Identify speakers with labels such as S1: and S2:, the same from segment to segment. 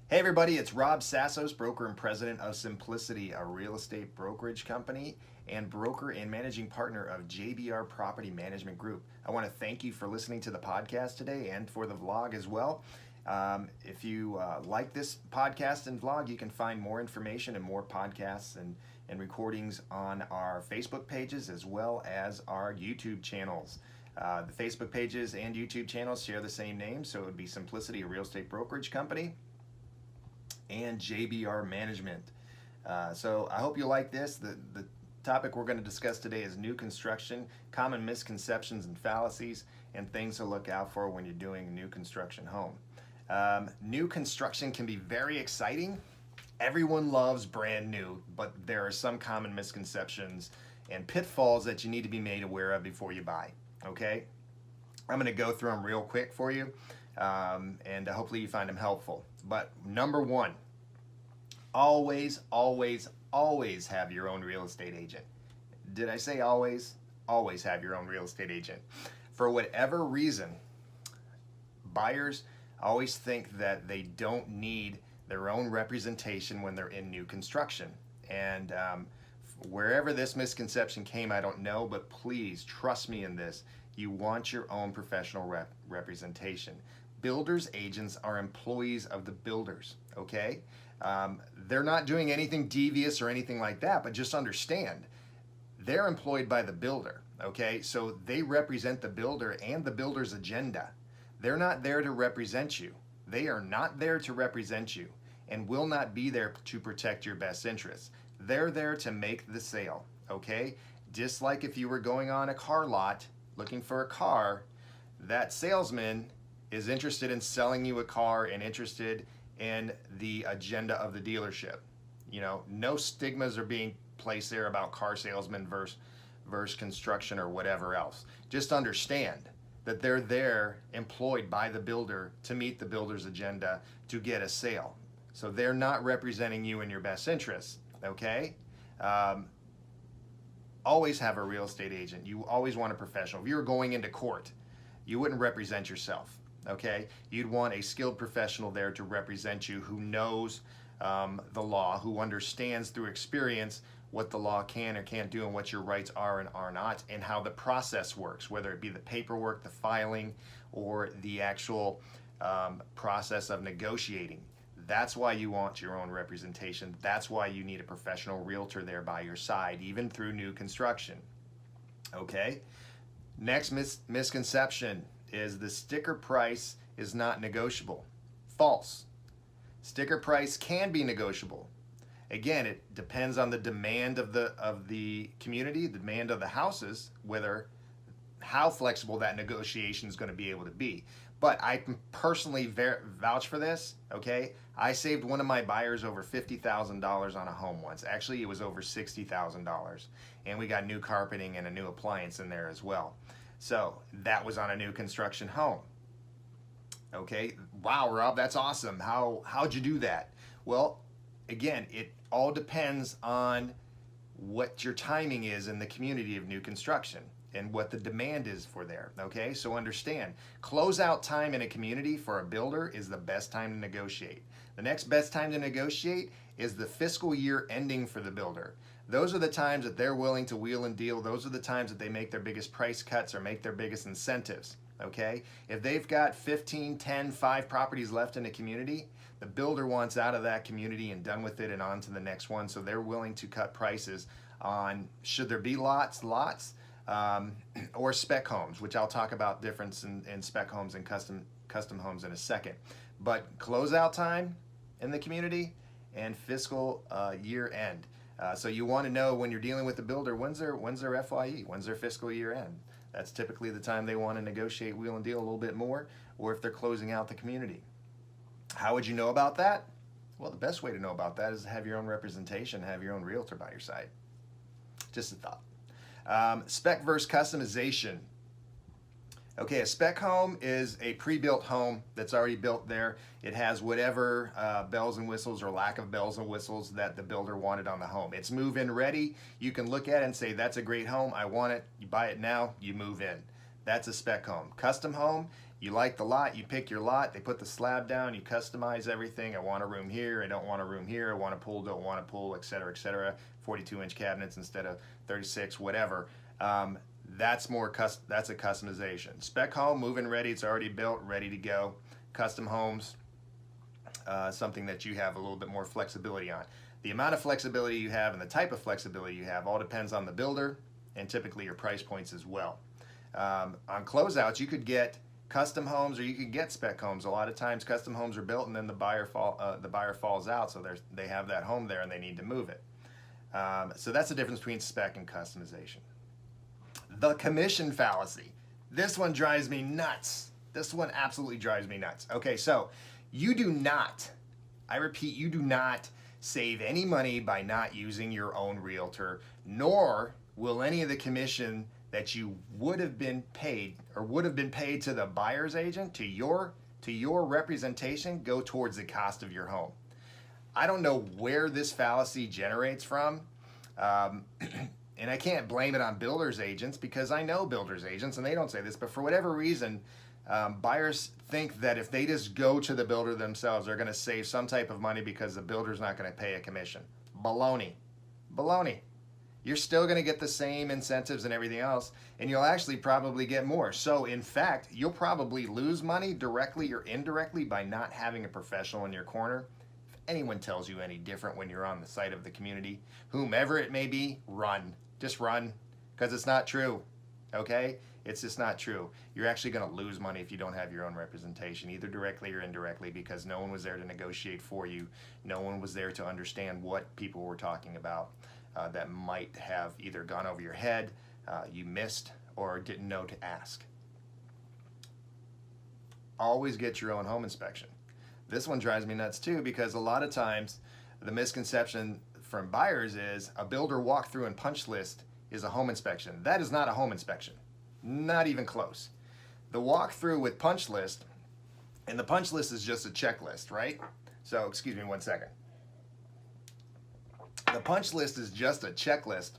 S1: Hey everybody, it's Rob Sassos, broker and president of Simplicity, a real estate brokerage company, and broker and managing partner of JBR Property Management Group. I want to thank you for listening to the podcast today and for the vlog as well. If you like this podcast and vlog, you can find more information and more podcasts and recordings on our Facebook pages as well as our YouTube channels. The Facebook pages and YouTube channels share the same name, so it would be Simplicity, a real estate brokerage company, and JBR Management. So I hope you like this. The topic we're going to discuss today is new construction, common misconceptions and fallacies, and things to look out for when you're doing a new construction home. New construction can be very exciting. Everyone loves brand new, but there are some common misconceptions and pitfalls that you need to be made aware of before you buy. Okay? I'm going to go through them real quick for you, and hopefully you find them helpful. But number one, always, always, always have your own real estate agent. Did I say always? Always have your own real estate agent. For whatever reason, buyers always think that they don't need their own representation when they're in new construction. And wherever this misconception came, I don't know, but please trust me in this. You want your own professional representation. Builders agents are employees of the builders, okay? They're not doing anything devious or anything like that, but just understand, they're employed by the builder, okay? So they represent the builder and the builder's agenda. They're not there to represent you. They are not there to represent you and will not be there to protect your best interests. They're there to make the sale, okay? Just like if you were going on a car lot looking for a car, that salesman is interested in selling you a car and interested in the agenda of the dealership. You know, no stigmas are being placed there about car salesmen versus construction or whatever else. Just understand that they're there employed by the builder to meet the builder's agenda to get a sale. So they're not representing you in your best interests, okay? Always have a real estate agent. You always want a professional. If you were going into court, you wouldn't represent yourself. Okay, you'd want a skilled professional there to represent you who knows the law, who understands through experience what the law can or can't do and what your rights are and are not, and how the process works, whether it be the paperwork, the filing, or the actual process of negotiating. That's why you want your own representation. That's why you need a professional realtor there by your side, even through new construction. Okay, next misconception is the sticker price is not negotiable. False. Sticker price can be negotiable. Again, it depends on the demand of the community, the demand of the houses, how flexible that negotiation is going to be able to be. But I can personally vouch for this, okay? I saved one of my buyers over $50,000 on a home once. Actually, it was over $60,000. And we got new carpeting and a new appliance in there as well. So that was on a new construction home. Okay, wow, Rob, that's awesome. How'd you do that? Well, again, it all depends on what your timing is in the community of new construction and what the demand is for there, okay? So understand, closeout time in a community for a builder is the best time to negotiate. The next best time to negotiate is the fiscal year ending for the builder. Those are the times that they're willing to wheel and deal. Those are the times that they make their biggest price cuts or make their biggest incentives, okay? If they've got 15, 10, 5 properties left in a community, the builder wants out of that community and done with it and on to the next one, so they're willing to cut prices on, should there be lots, or spec homes, which I'll talk about difference in spec homes and custom homes in a second. But closeout time in the community and fiscal year end. So you want to know when you're dealing with the builder, when's their FYE, when's their fiscal year end. That's typically the time they want to negotiate, wheel and deal a little bit more, or if they're closing out the community. How would you know about that? Well, the best way to know about that is to have your own representation, have your own realtor by your side. Just a thought. Spec versus customization. Okay, a spec home is a pre-built home that's already built there. It has whatever bells and whistles or lack of bells and whistles that the builder wanted on the home. It's move-in ready. You can look at it and say, that's a great home, I want it. You buy it now, you move in. That's a spec home. Custom home, You like the lot, you pick your lot, they put the slab down, you customize everything. I want a room here, I don't want a room here, I want a pool, don't want a pool, etc., etc. 42-inch cabinets instead of 36, whatever. That's that's a customization. Spec home, move-in ready, it's already built, ready to go. Custom homes, something that you have a little bit more flexibility on. The amount of flexibility you have and the type of flexibility you have all depends on the builder and typically your price points as well. On closeouts, you could get custom homes or you could get spec homes. A lot of times custom homes are built and then the buyer falls out, so they have that home there and they need to move it. So that's the difference between spec and customization. The commission fallacy. This one drives me nuts. This one absolutely drives me nuts. Okay, so you do not, I repeat, you do not save any money by not using your own realtor, nor will any of the commission that you would have been paid to the buyer's agent, to your representation, go towards the cost of your home. I don't know where this fallacy generates from, and I can't blame it on builders agents because I know builders agents and they don't say this, but for whatever reason, buyers think that if they just go to the builder themselves, they're going to save some type of money because the builder's not going to pay a commission. Baloney. Baloney. You're still going to get the same incentives and everything else, and you'll actually probably get more. So in fact, you'll probably lose money directly or indirectly by not having a professional in your corner. If anyone tells you any different when you're on the side of the community, whomever it may be, run. Just run, because it's not true, okay? It's just not true. You're actually going to lose money if you don't have your own representation, either directly or indirectly, because no one was there to negotiate for you. No one was there to understand what people were talking about that might have either gone over your head, you missed, or didn't know to ask. Always get your own home inspection. This one drives me nuts too, because a lot of times the misconception from buyers is a builder walkthrough and punch list is a home inspection. That is not a home inspection. Not even close. The walkthrough with punch list, and the punch list is just a checklist, right? So, excuse me one second. The punch list is just a checklist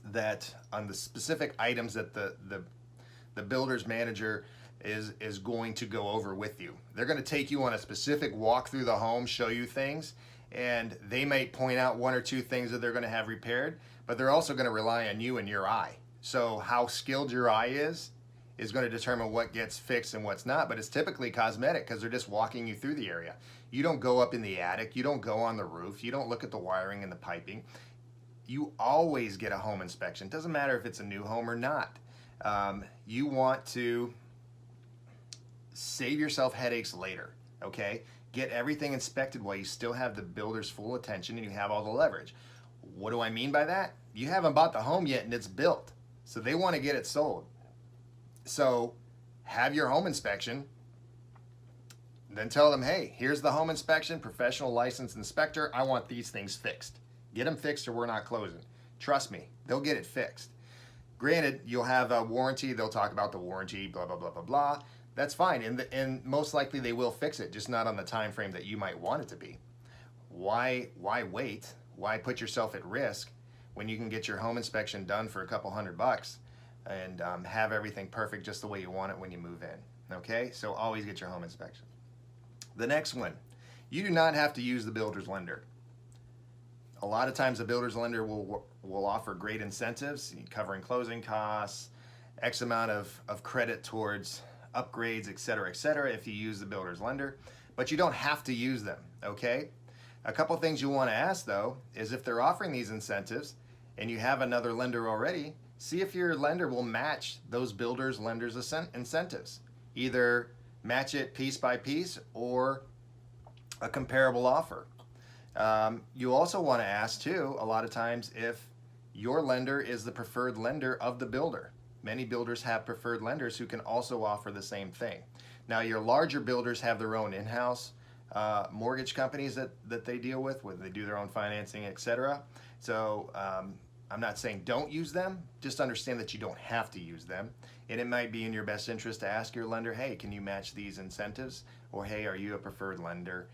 S1: that on the specific items that the builder's manager is going to go over with you. They're going to take you on a specific walk through the home, show you things, and they might point out one or two things that they're going to have repaired, but they're also going to rely on you and your eye. So how skilled your eye is going to determine what gets fixed and what's not, but it's typically cosmetic because they're just walking you through the area. You don't go up in the attic, you don't go on the roof, you don't look at the wiring and the piping. You always get a home inspection. Doesn't matter if it's a new home or not. You want to save yourself headaches later, okay? Get everything inspected while you still have the builder's full attention and you have all the leverage. What do I mean by that? You haven't bought the home yet and it's built, so they want to get it sold. So have your home inspection, then tell them, hey, here's the home inspection, professional licensed inspector, I want these things fixed. Get them fixed or we're not closing. Trust me, they'll get it fixed. Granted, you'll have a warranty, they'll talk about the warranty, blah, blah, blah, blah, blah. That's fine, and most likely they will fix it, just not on the time frame that you might want it to be. Why wait? Why put yourself at risk when you can get your home inspection done for a couple $100 and have everything perfect just the way you want it when you move in, okay? So always get your home inspection. The next one, you do not have to use the builder's lender. A lot of times the builder's lender will offer great incentives, covering closing costs, X amount of credit towards upgrades, et cetera, if you use the builder's lender, but you don't have to use them, okay? A couple things you want to ask though is if they're offering these incentives and you have another lender already, see if your lender will match those builders' lenders' incentives. Either match it piece by piece or a comparable offer. You also want to ask too, a lot of times, if your lender is the preferred lender of the builder. Many builders have preferred lenders who can also offer the same thing. Now, your larger builders have their own in-house mortgage companies that they deal with, where they do their own financing, etc. So I'm not saying don't use them, just understand that you don't have to use them. And it might be in your best interest to ask your lender, hey, can you match these incentives? Or hey, are you a preferred lender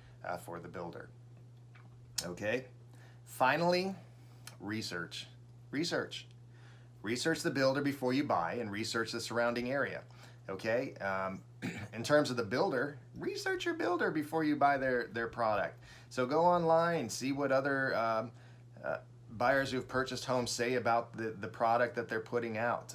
S1: for the builder? Okay. Finally, research. Research the builder before you buy and research the surrounding area. Okay. in terms of the builder, research your builder before you buy their product. So go online, see what other buyers who've purchased homes say about the product that they're putting out.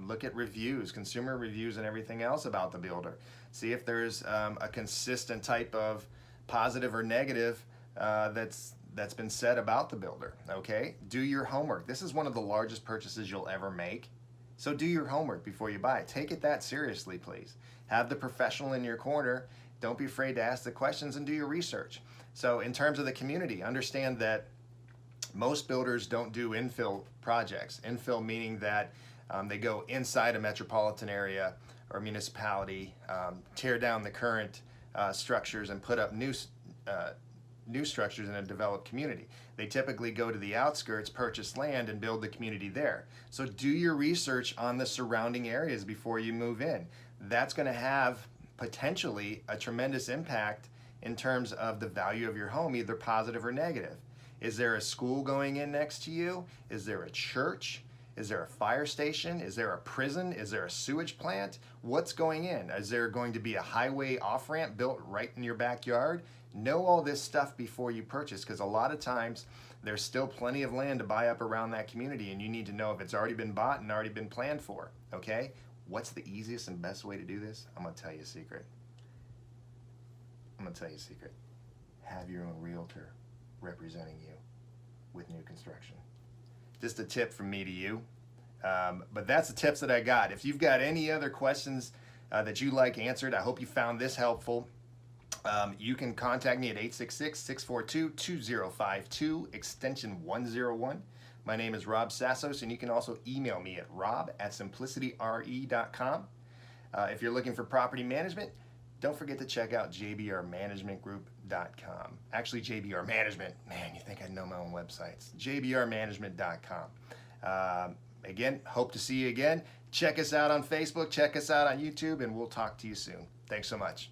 S1: Look at reviews, consumer reviews, and everything else about the builder. See if there's a consistent type of positive or negative that's been said about the builder. Okay, do your homework. This is one of the largest purchases you'll ever make. So do your homework before you buy it. Take it that seriously, please. Have the professional in your corner. Don't be afraid to ask the questions and do your research. So in terms of the community, understand that most builders don't do infill projects. Infill meaning that they go inside a metropolitan area or municipality, tear down the current structures and put up new structures in a developed community. They typically go to the outskirts, purchase land, and build the community there. So do your research on the surrounding areas before you move in. That's going to have potentially a tremendous impact in terms of the value of your home, either positive or negative. Is there a school going in next to you? Is there a church? Is there a fire station? Is there a prison? Is there a sewage plant? What's going in? Is there going to be a highway off-ramp built right in your backyard? Know all this stuff before you purchase, because a lot of times there's still plenty of land to buy up around that community, and you need to know if it's already been bought and already been planned for, okay? What's the easiest and best way to do this? I'm gonna tell you a secret. Have your own realtor representing you with new construction. Just a tip from me to you. But that's the tips that I got. If you've got any other questions that you'd like answered, I hope you found this helpful. You can contact me at 866-642-2052, extension 101. My name is Rob Sassos, and you can also email me at rob@simplicityre.com. If you're looking for property management, don't forget to check out jbrmanagementgroup.com. Actually, JBR Management. Man, you think I know my own websites. jbrmanagement.com. Again, hope to see you again. Check us out on Facebook, check us out on YouTube, and we'll talk to you soon. Thanks so much.